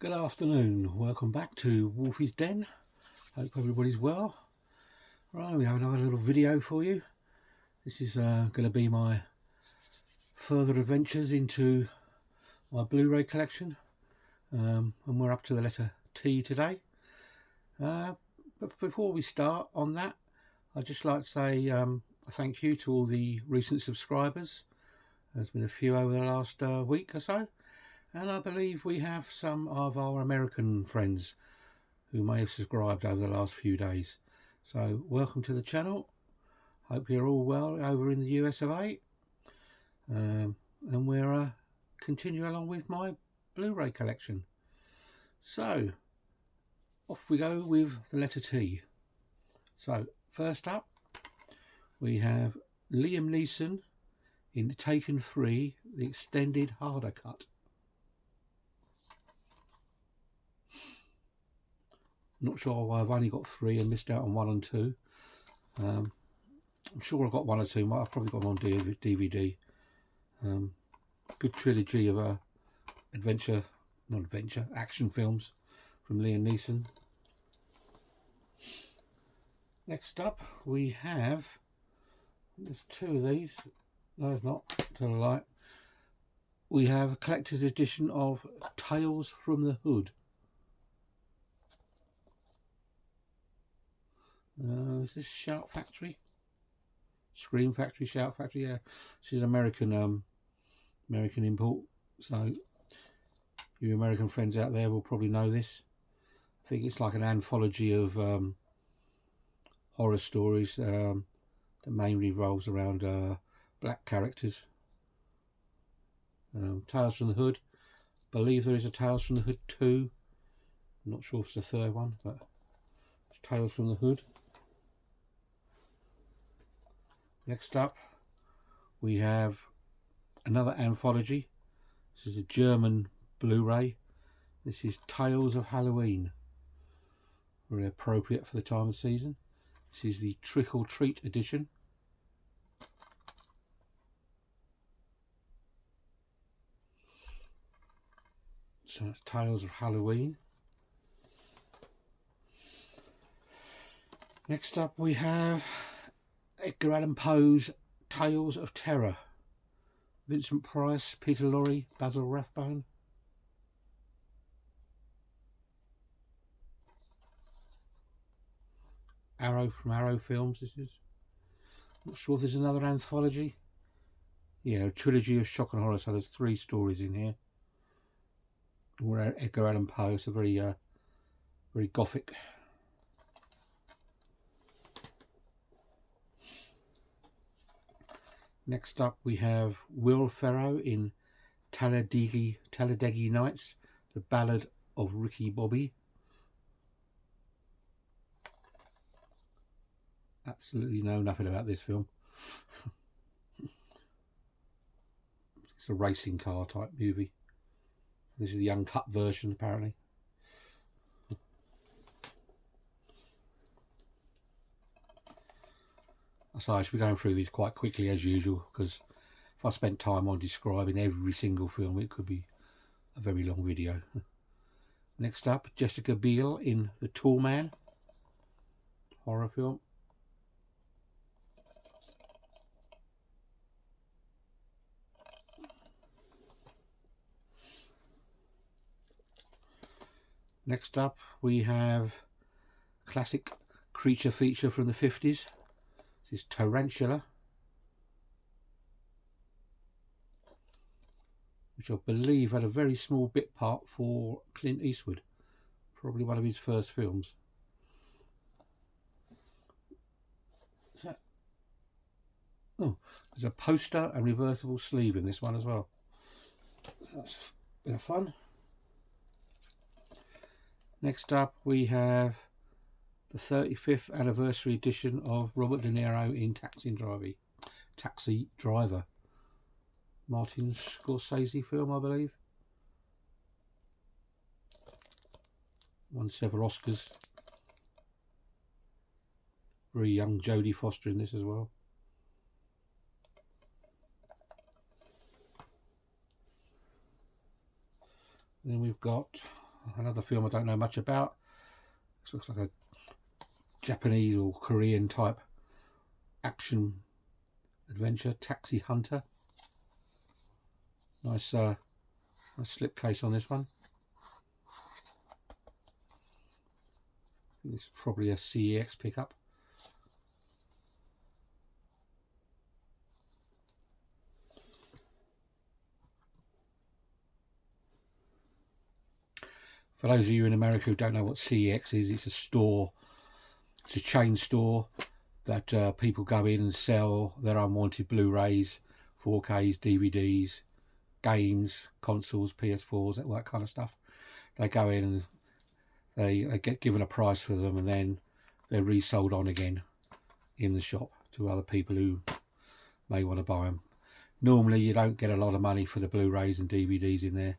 Good afternoon, welcome back to Wolfie's Den. Hope everybody's well. Right, we have another little video for you. This is going to be my further adventures into my Blu-ray collection, and we're up to the letter T today. But before we start on that, I'd just like to say a thank you to all the recent subscribers. There's been a few over the last week or so. And I believe we have some of our American friends who may have subscribed over the last few days. So welcome to the channel. Hope you're all well over in the US of A. And we're continuing along with my Blu-ray collection. So off we go with the letter T. So first up we have Liam Neeson in Taken 3, the extended harder cut. Not sure why I've only got 3 and missed out on 1 and 2. I'm sure I've got 1 or 2. I've probably got them on DVD. Good trilogy of action films from Liam Neeson. Next up we have, there's 2 of these. No, there's not, to the light. We have a collector's edition of Tales from the Hood. Is this Shout Factory? Scream Factory, Shout Factory, yeah. She's an American import, so you American friends out there will probably know this. I think it's like an anthology of horror stories that mainly revolves around black characters. Tales from the Hood. Believe there is a Tales from the Hood 2. I'm not sure if it's the 3rd one, but it's Tales from the Hood. Next up we have another anthology. This is a German Blu-ray. This is Tales of Halloween. Very appropriate for the time of season. This is the Trick or Treat edition. So that's Tales of Halloween. Next up we have Edgar Allan Poe's Tales of Terror. Vincent Price, Peter Lorre, Basil Rathbone. Arrow from Arrow Films, this is. Not sure if there's another anthology. Yeah, a trilogy of shock and horror, so there's 3 stories in here. Or Edgar Allan Poe, so very gothic. Next up we have Will Ferrell in Talladega Nights, the Ballad of Ricky Bobby. Absolutely know nothing about this film. It's a racing car type movie. This is the uncut version apparently. So I should be going through these quite quickly as usual, because if I spent time on describing every single film it could be a very long video. Next up, Jessica Biel in The Tall Man, horror film. Next up we have classic creature feature from the 50s. This is Tarantula, which I believe had a very small bit part for Clint Eastwood, probably one of his first films. Is that? Oh, there's a poster and reversible sleeve in this one as well. So that's a bit of fun. Next up we have the 35th anniversary edition of Robert De Niro in Taxi Driver. Martin Scorsese film, I believe. Won several Oscars. Very young Jodie Foster in this as well. Then we've got another film I don't know much about. This looks like a Japanese or Korean type action adventure. Taxi Hunter. Nice, nice slipcase on this one. This is probably a CEX pickup. For those of you in America who don't know what CEX is, it's a store, it's a chain store that people go in and sell their unwanted Blu-rays, 4Ks, DVDs, games, consoles, PS4s, all that kind of stuff. They go in and they get given a price for them, and then they're resold on again in the shop to other people who may want to buy them. Normally you don't get a lot of money for the Blu-rays and DVDs in there,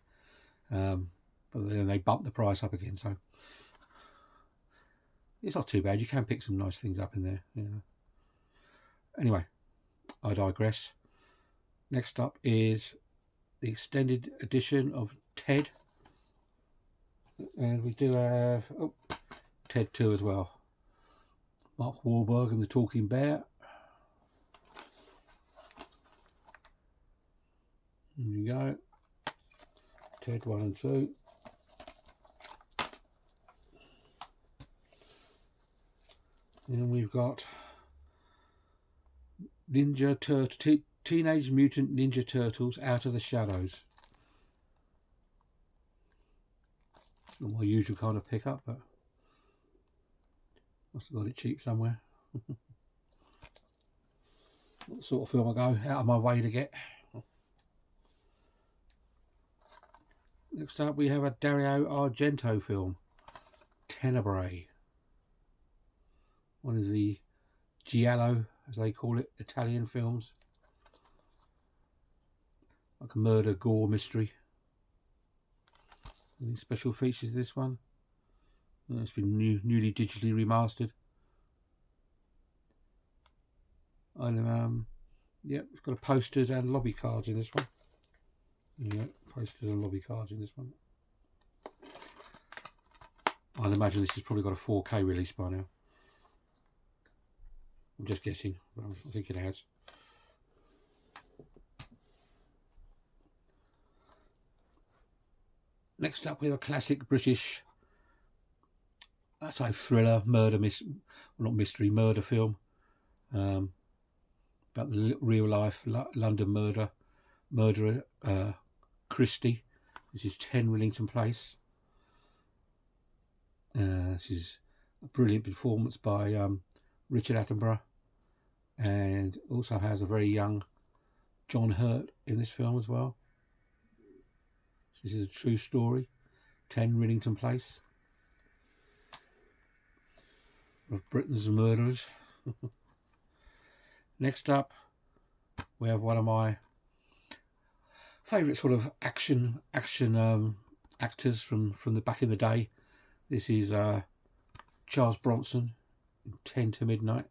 but then they bump the price up again, so it's not too bad. You can pick some nice things up in there, you know. Anyway, I digress. Next up is the extended edition of Ted, and we do have Ted 2 as well. Mark Wahlberg and the Talking Bear. There you go. Ted 1 and 2. And we've got Teenage Mutant Ninja Turtles Out of the Shadows. Not my usual kind of pickup, but must have got it cheap somewhere. What sort of film I go out of my way to get. Next up we have a Dario Argento film, Tenebrae. One of the giallo, as they call it, Italian films. Like a murder, gore, mystery. Any special features of this one? It's been newly digitally remastered. And yeah, it's got a posters and lobby cards in this one. Yeah, posters and lobby cards in this one. I'd imagine this has probably got a 4K release by now. I'm just guessing, but I think it has. Next up we have a classic British, I say thriller, murder, not mystery, murder film. About the real life London murderer Christie. This is 10 Rillington Place. This is a brilliant performance by Richard Attenborough, and also has a very young John Hurt in this film as well. This is a true story. 10 Rillington Place. Of Britain's murderers. Next up we have one of my favourite sort of action actors from the back in the day. This is Charles Bronson in 10 to Midnight.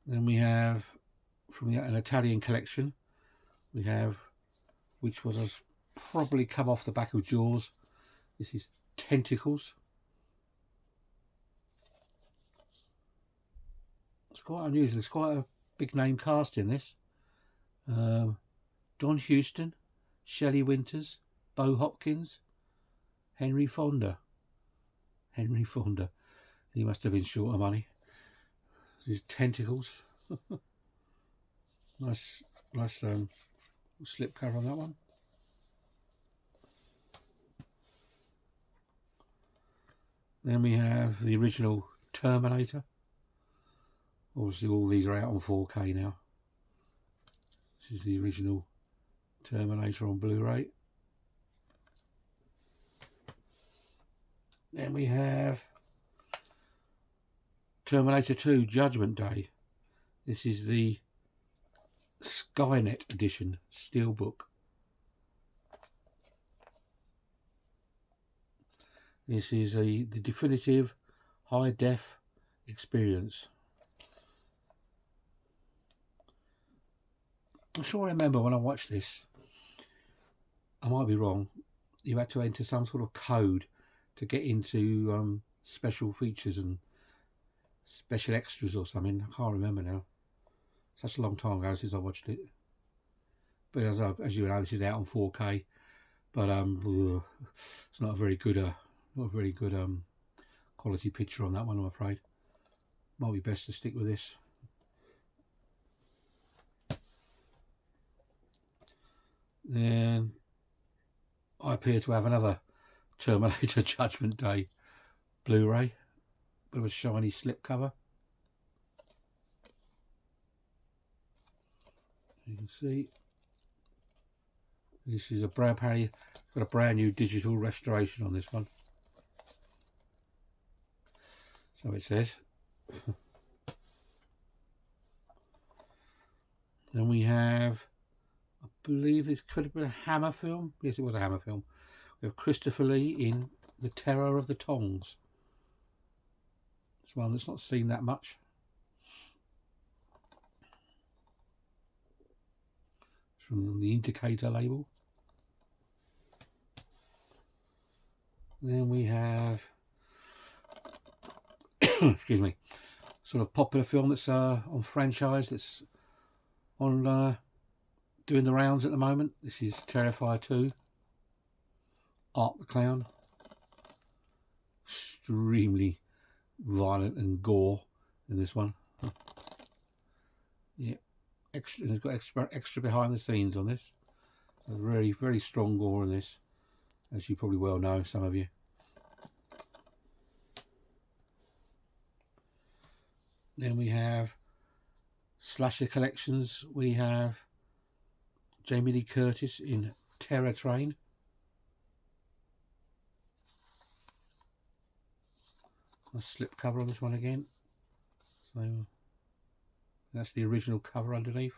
Then we have from an Italian collection, we have, which was probably come off the back of Jaws. This is Tentacles. It's quite unusual. It's quite a big name cast in this. Don Huston, Shelley Winters, Bo Hopkins, Henry Fonda. Henry Fonda. He must have been short of money. This is Tentacles. nice slip cover on that one. Then we have the original Terminator. Obviously all these are out on 4K now. This is the original Terminator on Blu-ray. Then we have Terminator 2 Judgment Day. This is the Skynet edition steelbook. This is the definitive high def experience. I'm sure I remember when I watched this, I might be wrong, you had to enter some sort of code to get into special features and special extras or something. I can't remember now. Such a long time ago since I watched it. But as you know, this is out on 4K. But it's not a very good quality picture on that one, I'm afraid. Might be best to stick with this. Then I appear to have another Terminator Judgment Day Blu-ray. Bit of a shiny slip cover. You can see this is a brand got a brand new digital restoration on this one. So it says. Then we have, I believe this could have been a Hammer film. Yes, it was a Hammer film. We have Christopher Lee in The Terror of the Tongs. It's one that's not seen that much. It's from the Indicator label. Then we have, excuse me, sort of popular film that's on franchise, that's on doing the rounds at the moment. This is Terrifier 2, Art the Clown. Extremely violent and gore in this one. Yeah, extra. It's got extra behind the scenes on this. There's very, very strong gore in this, as you probably well know, some of you. Then we have slasher collections. We have Jamie Lee Curtis in Terror Train. A slip cover on this one again. So that's the original cover underneath.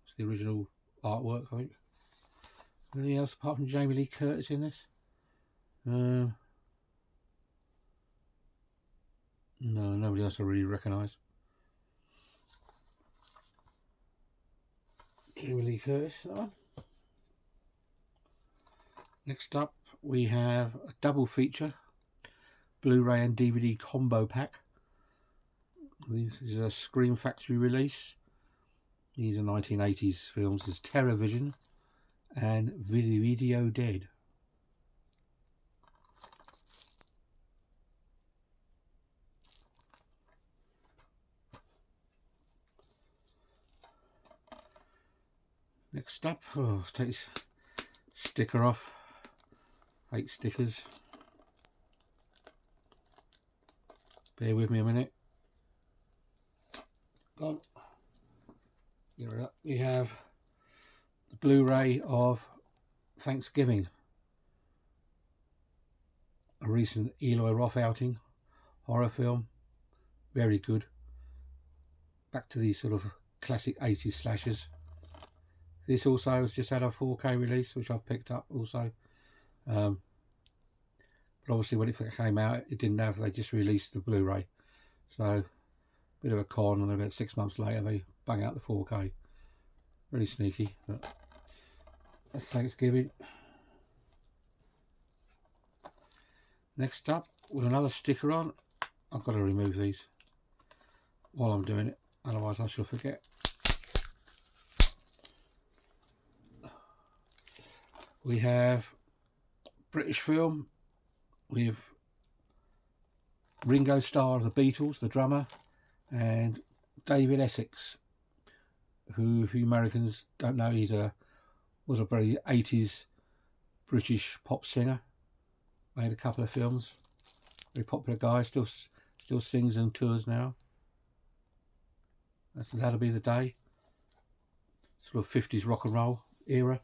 It's the original artwork, I think. Anything else apart from Jamie Lee Curtis in this? No, nobody else I really recognise. Jamie Lee Curtis, that one. Next up, we have a double feature Blu-ray and DVD combo pack. This is a Scream Factory release. These are 1980s films. There's Terror Vision and Video Dead. Next up, let's take this sticker off. 8 stickers. Bear with me a minute. Gone. Get rid of that. We have the Blu-ray of Thanksgiving, a recent Eli Roth outing, horror film, very good. Back to these sort of classic 80s slashers. This also has just had a 4K release, which I've picked up also. But obviously when it came out, it didn't have, they just released the Blu-ray. So, bit of a con, and then about 6 months later they bang out the 4K. Really sneaky, but that's Thanksgiving. Next up, with another sticker on, I've got to remove these while I'm doing it, otherwise I shall forget. We have British film with Ringo Starr of the Beatles, the drummer, and David Essex, who, if you Americans don't know, was a very 80s British pop singer. Made a couple of films. Very popular guy. Still sings and tours now. That'll be the day. Sort of 50s rock and roll era.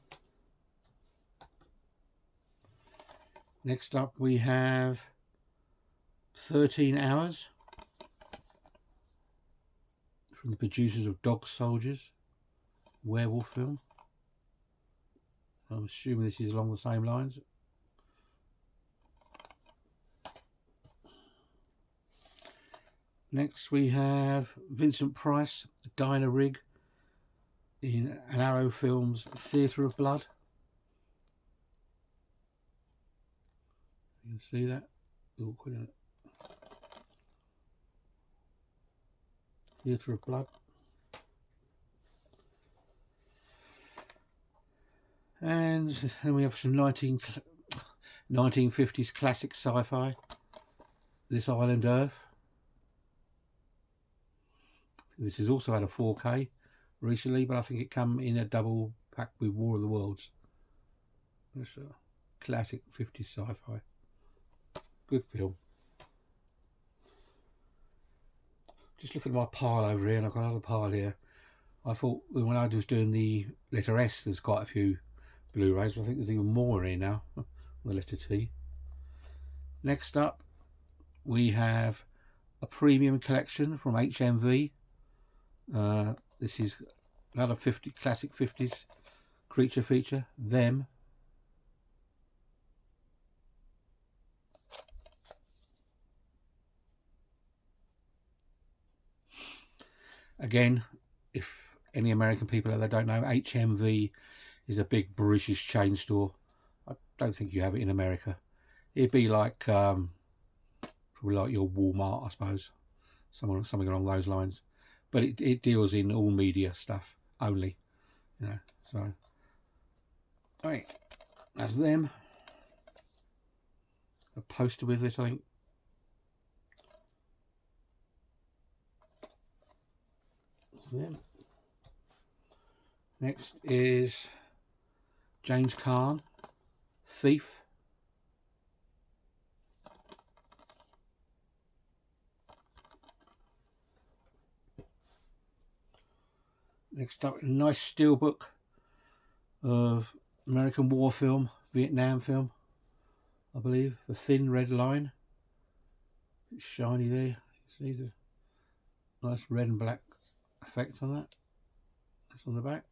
Next up we have 13 Hours from the producers of Dog Soldiers, werewolf film. I'm assuming this is along the same lines. Next we have Vincent Price, Dinah Rigg, in an Arrow Films Theatre of Blood. You can see that. Awkward, isn't it? Theatre of Blood. And then we have some 1950s classic sci-fi. This Island Earth. This has also had a 4K recently, but I think it came in a double pack with War of the Worlds. It's a classic 50s sci-fi. Good film. Just look at my pile over here, and I've got another pile here. I thought when I was doing the letter S, there's quite a few Blu-rays, but I think there's even more in here now. The letter T. Next up, we have a premium collection from HMV. This is another classic 50s creature feature, Them. Again, if any American people out there don't know, HMV is a big British chain store. I don't think you have it in America. It'd be like probably like your Walmart, I suppose, something along those lines. But it deals in all media stuff only, you know. So, alright, that's Them. A poster with it, I think. That's Them. Next is James Caan, Thief. Next up, a nice steelbook of American war film, Vietnam film, I believe. The Thin Red Line. It's shiny there. You see the nice red and black effect on that. That's on the back.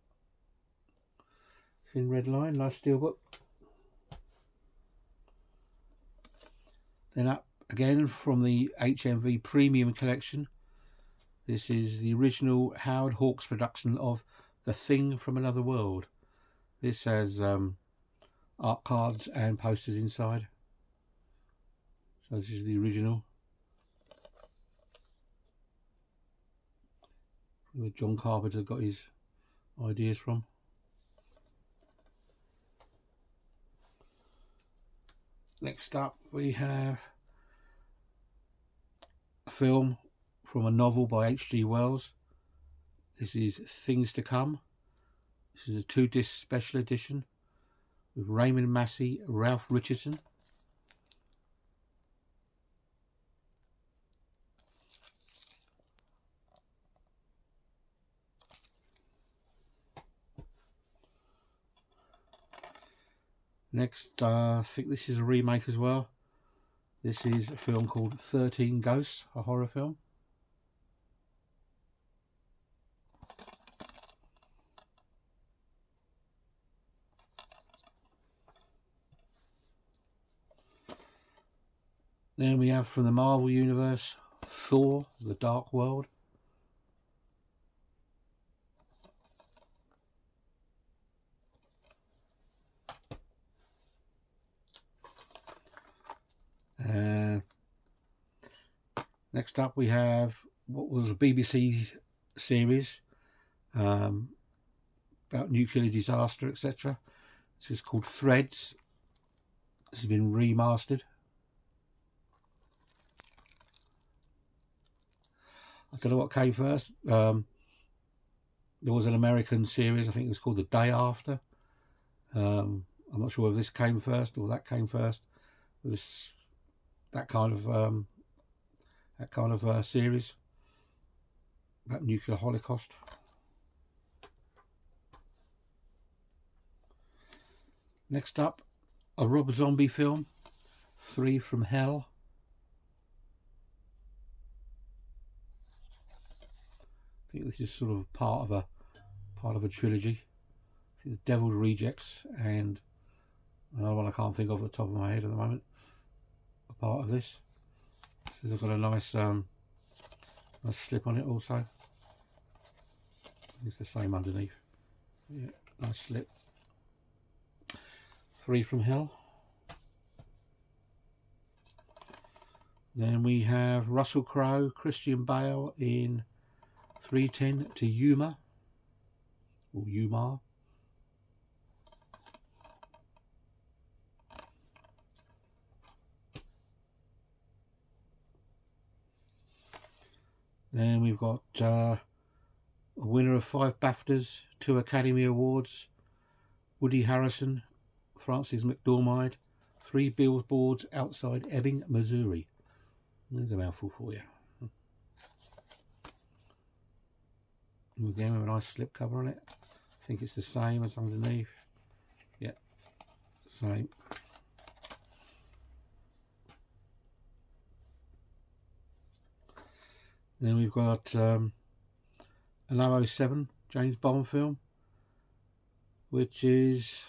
Thin Red Line, nice steelbook. Then up again from the HMV Premium Collection. This is the original Howard Hawks production of The Thing from Another World. This has art cards and posters inside. So this is the original. Where John Carpenter got his ideas from. Next up we have a film from a novel by H.G. Wells. This is Things to Come. This is a 2-disc special edition with Raymond Massey, Ralph Richardson. Next, I think this is a remake as well. This is a film called 13 Ghosts, a horror film. Then we have from the Marvel Universe, Thor, The Dark World. Next up we have what was a BBC series about nuclear disaster, etc. This is called Threads. This has been remastered. I don't know what came first. There was an American series, I think it was called The Day After. I'm not sure if this came first or that came first. That kind of series about nuclear holocaust. Next up, a Rob Zombie film, 3 from Hell. I think this is sort of part of a trilogy. I think The Devil's Rejects and another one I can't think of at the top of my head at the moment. A part of this. This has got a nice slip on it also. It's the same underneath. Yeah, nice slip. Three from Hell. Then we have Russell Crowe, Christian Bale in 3:10 to Yuma, or Yuma. Then we've got a winner of 5 BAFTAs, 2 Academy Awards, Woody Harrelson, Frances McDormand, 3 billboards outside Ebbing, Missouri. There's a mouthful for you. Again with a nice slip cover on it. I think it's the same as underneath. Yeah, same. Then we've got an 007 James Bond film, which is,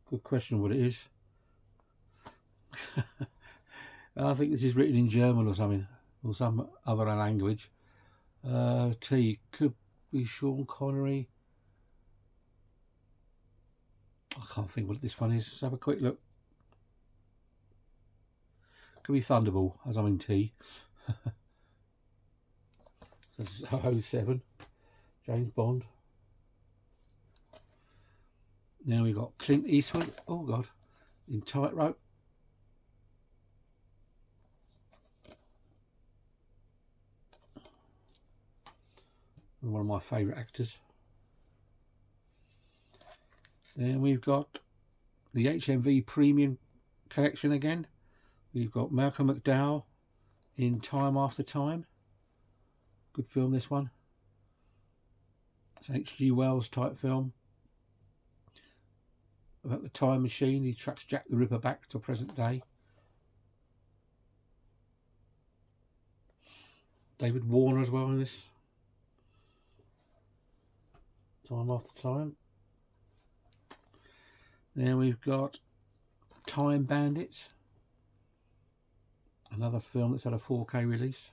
good question what it is. I think this is written in German or something, or some other language. T could be Sean Connery. I can't think what this one is. Let's have a quick look. Could be Thunderball, as I'm in T. This is 007 James Bond. Now we've got Clint Eastwood, oh god, in Tightrope. One of my favourite actors. Then we've got the HMV Premium Collection again. We've got Malcolm McDowell in Time After Time. Good film, this one. It's an H.G. Wells type film about the time machine. He tracks Jack the Ripper back to present day. David Warner as well in this. Time After Time. Then we've got Time Bandits, another film that's had a 4K release.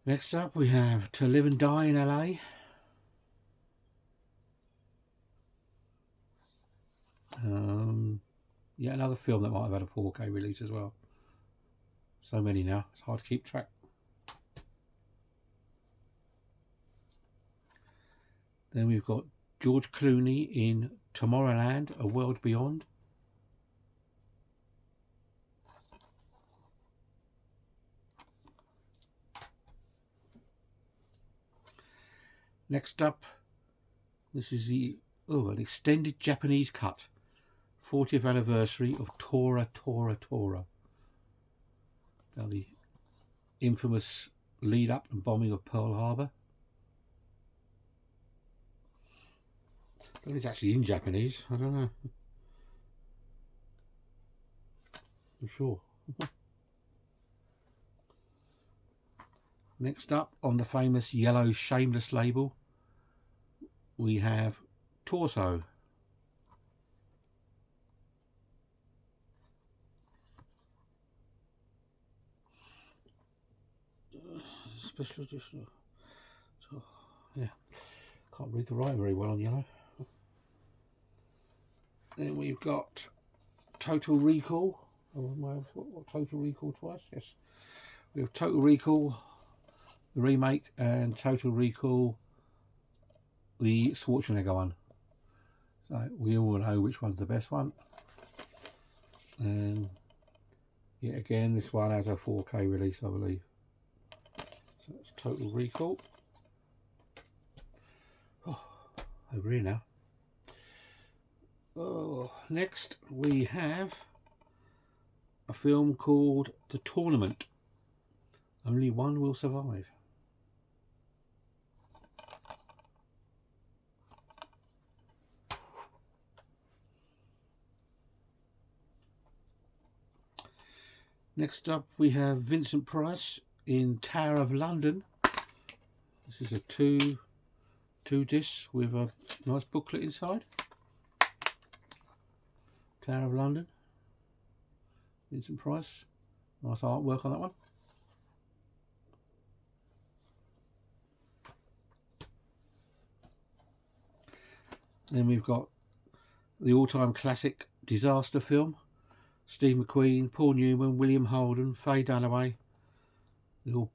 Next up we have To Live and Die in LA. Yeah, another film that might have had a 4K release as well. So many now, it's hard to keep track. Then we've got George Clooney in Tomorrowland, A World Beyond. Next up, this is an extended Japanese cut, 40th anniversary of Tora Tora Tora. Now the infamous lead up and bombing of Pearl Harbor. I think it's actually in Japanese, I don't know. I'm sure. Next up, on the famous yellow Shameless label, we have Torso. Special edition. So, yeah, can't read the writing very well on yellow. Then we've got Total Recall. What Total Recall twice? Yes. We have Total Recall, the remake, and Total Recall, the Schwarzenegger one. So we all know which one's the best one. And yet again, this one has a 4K release, I believe. So it's Total Recall. Oh, over here now. Oh, next we have a film called The Tournament. Only One Will Survive. Next up we have Vincent Price in Tower of London. This is a two disc with a nice booklet inside. Tower of London, Vincent Price. Nice artwork on that one. Then we've got the all-time classic disaster film. Steve McQueen, Paul Newman, William Holden, Faye Dunaway. They all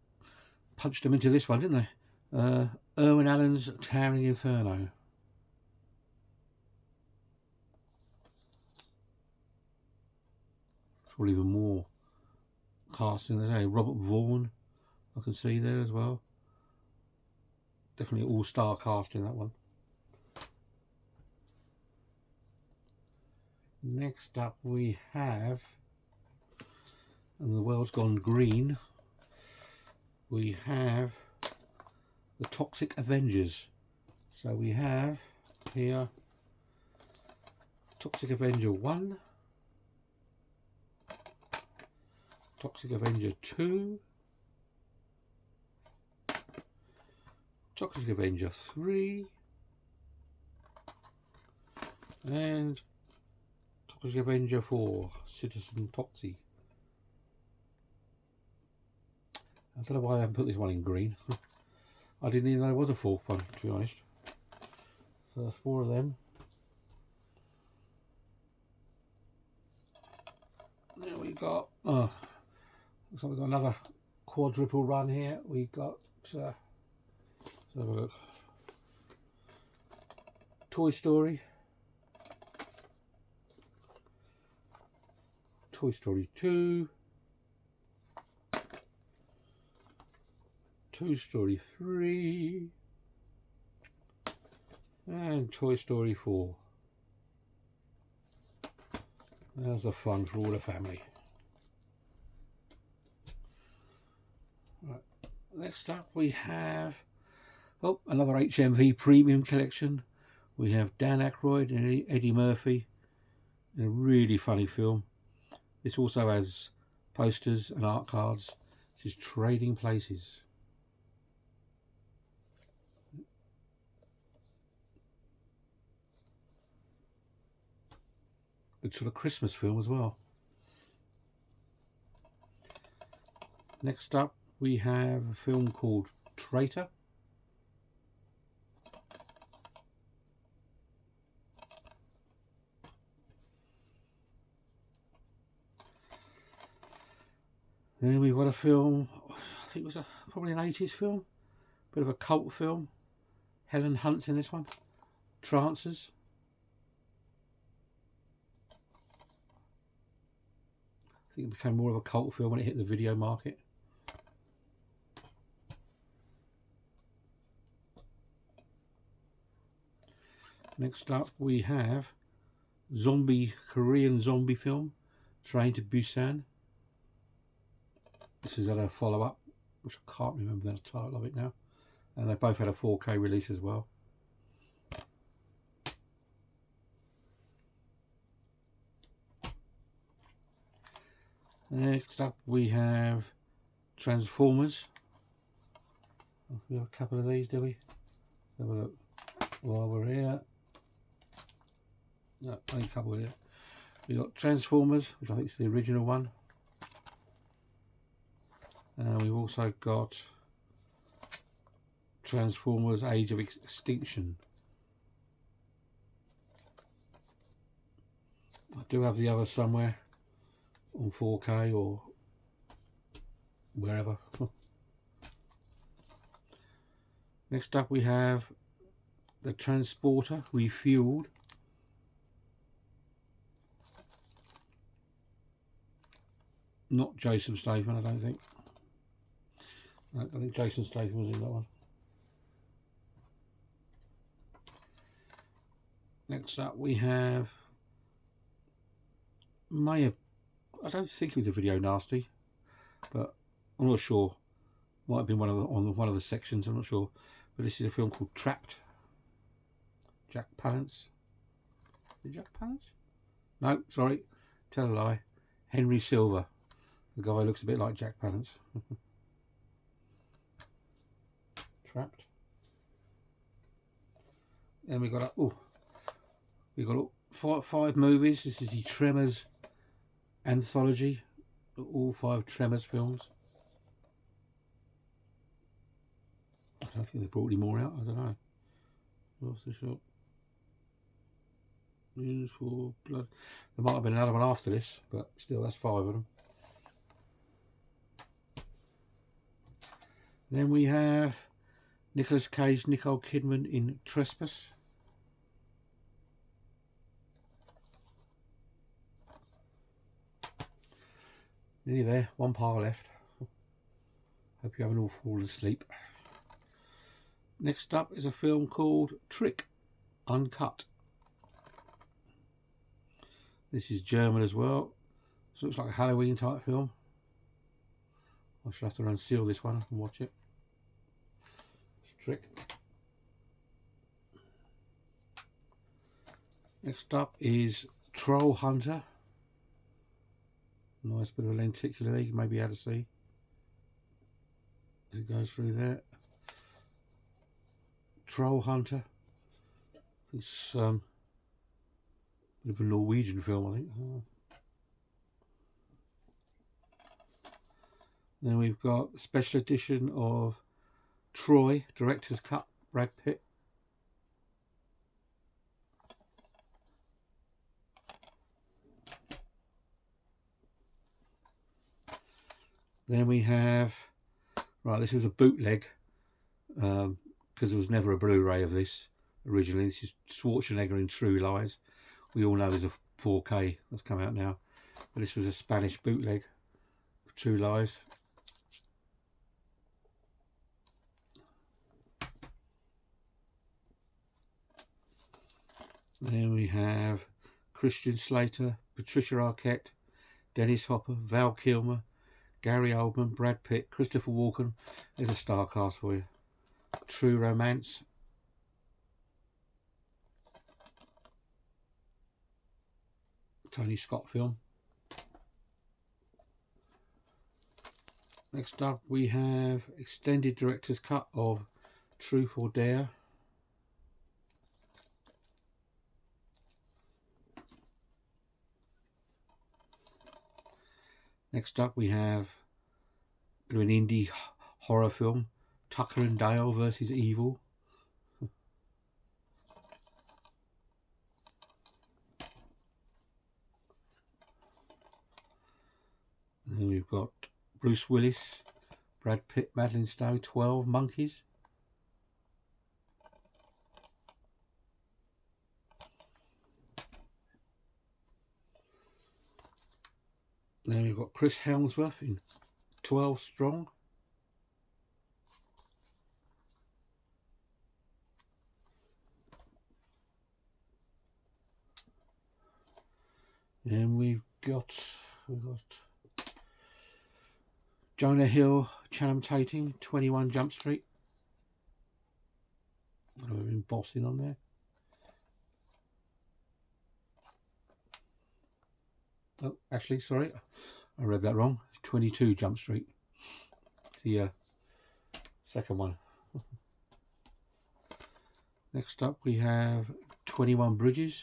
punched them into this one, didn't they? Irwin Allen's Towering Inferno. Probably even more casting. There's a Robert Vaughn, I can see there as well. Definitely all-star casting, that one. Next up we have, and the world's gone green, we have the Toxic Avengers. So we have here Toxic Avenger 1, Toxic Avenger 2, Toxic Avenger 3, and Toxic Avenger 4, Citizen Toxie. I don't know why they haven't put this one in green. I didn't even know there was a fourth one, to be honest. So that's 4 of them. Then we got, looks like we've got another quadruple run here. We got, let's have a look. Toy Story, Toy Story 2, Toy Story 3, and Toy Story 4. There's the fun for all the family. Right. Next up we have, oh, another HMV Premium Collection. We have Dan Aykroyd and Eddie Murphy in a really funny film. This also has posters and art cards. This is Trading Places. Good sort of Christmas film as well. Next up we have a film called Traitor. Then we've got a film, I think it was probably an 80s film, bit of a cult film. Helen Hunt's in this one. Trancers. I think it became more of a cult film when it hit the video market. Next up we have Korean zombie film, Train to Busan. This is a follow-up, which I can't remember the title of it now. And they both had a 4K release as well. Next up we have Transformers. We have a couple of these, do we? Have a look while we're here. No, only a couple here. We've got Transformers, which I think is the original one. And we've also got Transformers Age of Extinction. I do have the others somewhere on 4K or wherever. Next up we have the Transporter Refueled. Not Jason Statham, I don't think. No, I think Jason Statham was in that one. Next up we have, I don't think it was a Video Nasty, but I'm not sure. Might have been on one of the sections, I'm not sure. But this is a film called Trapped. Jack Palance. Is it Jack Palance? No, sorry, tell a lie. Henry Silver. The guy looks a bit like Jack Palance. Trapped. Then we got five movies. This is the Tremors anthology. all 5 Tremors films. I don't think they brought any more out. I don't know. What's the shop? News for Blood. There might have been another one after this, but still, that's 5 of them. Then we have Nicolas Cage, Nicole Kidman in Trespass. Nearly there, 1 pile left. Hope you haven't all fallen asleep. Next up is a film called Trick, Uncut. This is German as well. So it looks like a Halloween type film. I should have to unseal this one and watch it. It's Trick. Next up is Troll Hunter. Nice bit of a lenticular there, you may be able to see as it goes through there. Troll Hunter. It's a bit of a Norwegian film, I think. Then we've got the special edition of Troy, director's cut, Brad Pitt. Then we have, right, this was a bootleg because there was never a Blu-ray of this originally. This is Schwarzenegger in True Lies. We all know there's a 4K that's come out now, but this was a Spanish bootleg of True Lies. Then we have Christian Slater, Patricia Arquette, Dennis Hopper, Val Kilmer, Gary Oldman, Brad Pitt, Christopher Walken. There's a star cast for you. True Romance. Tony Scott film. Next up we have extended director's cut of Truth or Dare. Next up we have an indie horror film, Tucker and Dale versus Evil. And then we've got Bruce Willis, Brad Pitt, Madeline Stowe, 12 Monkeys. Then we've got Chris Hemsworth in 12 Strong. Then we've got Jonah Hill, Channing Tatum, 21 Jump Street. A little bit of embossing on there. Oh, actually, sorry, I read that wrong. It's 22 Jump Street. The second one. Next up, we have 21 Bridges.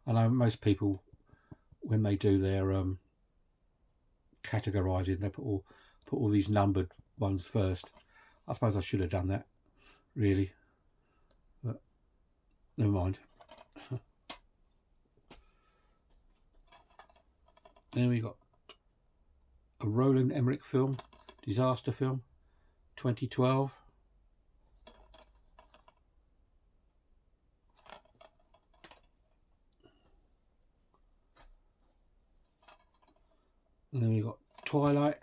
I know most people, when they do their categorising, they put all these numbered ones first. I suppose I should have done that, really, but never mind. Then we got a Roland Emmerich film, disaster film, 2012. And then we got Twilight.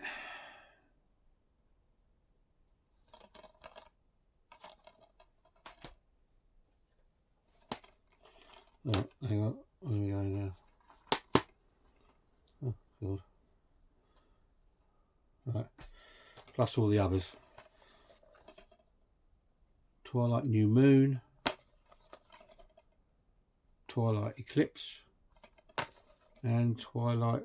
Oh, hang on, where are we going now? Oh, God. Right, plus all the others. Twilight New Moon, Twilight Eclipse, and Twilight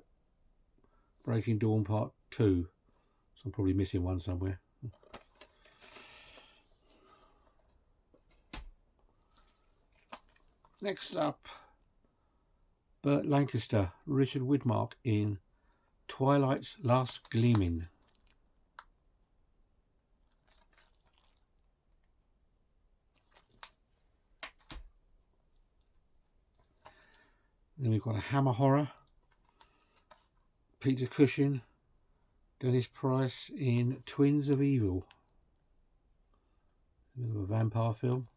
Breaking Dawn Part 2. So I'm probably missing one somewhere. Next up, Burt Lancaster, Richard Widmark in Twilight's Last Gleaming. Then we've got a Hammer horror, Peter Cushing, Dennis Price in Twins of Evil. A bit of a vampire film.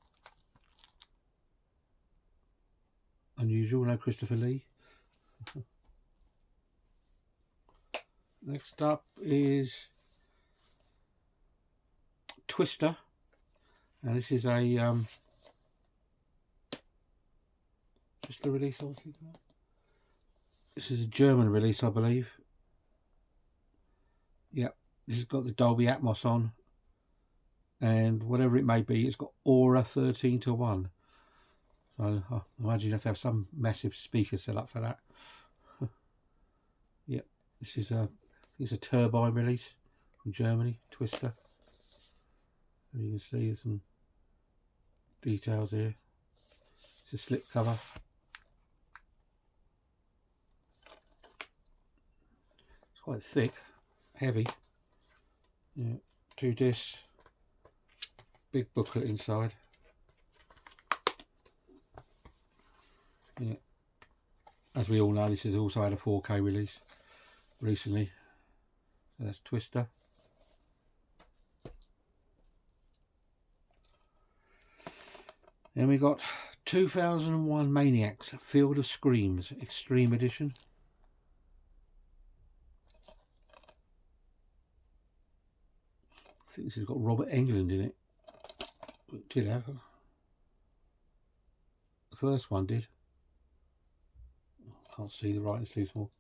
Unusual, no Christopher Lee. Next up is Twister, and this is a just the release, obviously. This is a German release, I believe. Yep, this has got the Dolby Atmos on, and whatever it may be, it's got Aura 13:1. So I imagine you have to have some massive speaker set up for that. Yep, this is it's a turbine release from Germany, Twister. And you can see there's some details here. It's a slip cover. It's quite thick, heavy. Yeah, 2 discs, big booklet inside. Yeah. As we all know, this has also had a 4K release recently. So that's Twister. Then we got 2001 Maniacs, Field of Screams, Extreme Edition. I think this has got Robert Englund in it. It did have. The first one did. Can't see the writing's too small.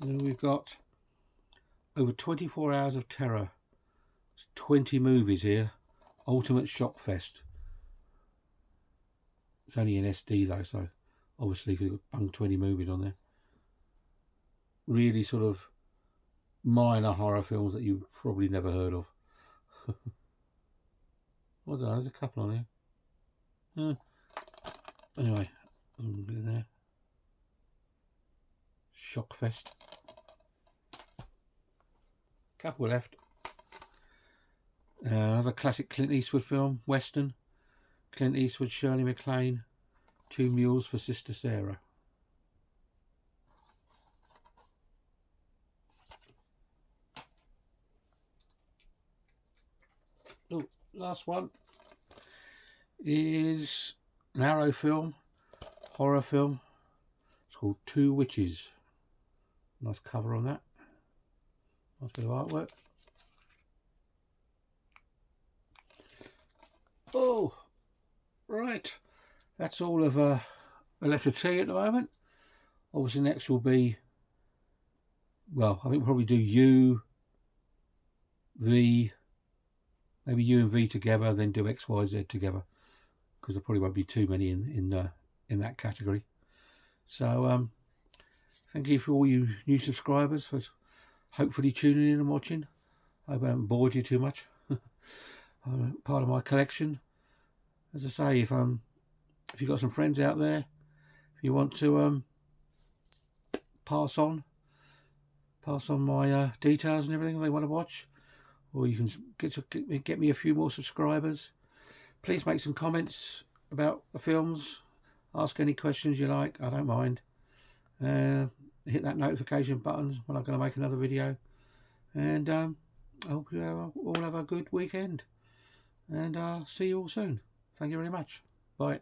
Then we've got over 24 hours of terror. It's 20 movies here. Ultimate Shock Fest. It's only an SD though, so obviously we've got bung 20 movies on there. Really sort of minor horror films that you've probably never heard of. I don't know, there's a couple on here. Anyway, in there. Shockfest. Couple left. Another classic Clint Eastwood film, Western. Clint Eastwood, Shirley MacLaine, 2 Mules for Sister Sarah. Oh, last one is an Arrow film, horror film. It's called Two Witches. Nice cover on that. Nice bit of artwork. Oh, right. That's all of the left of tea at the moment. Obviously next will be, well, I think we'll probably do U, V, maybe U and V together, then do X, Y, Z together, because there probably won't be too many in that category. So thank you for all you new subscribers for hopefully tuning in and watching. I hope I haven't bored you too much. Part of my collection. As I say, if you've got some friends out there, if you want to pass on my details and everything they want to watch, or you can get me a few more subscribers, please make some comments about the films, ask any questions you like, I don't mind. Hit that notification button when I'm going to make another video, and I hope you all have a good weekend, and see you all soon. Thank you very much. Bye.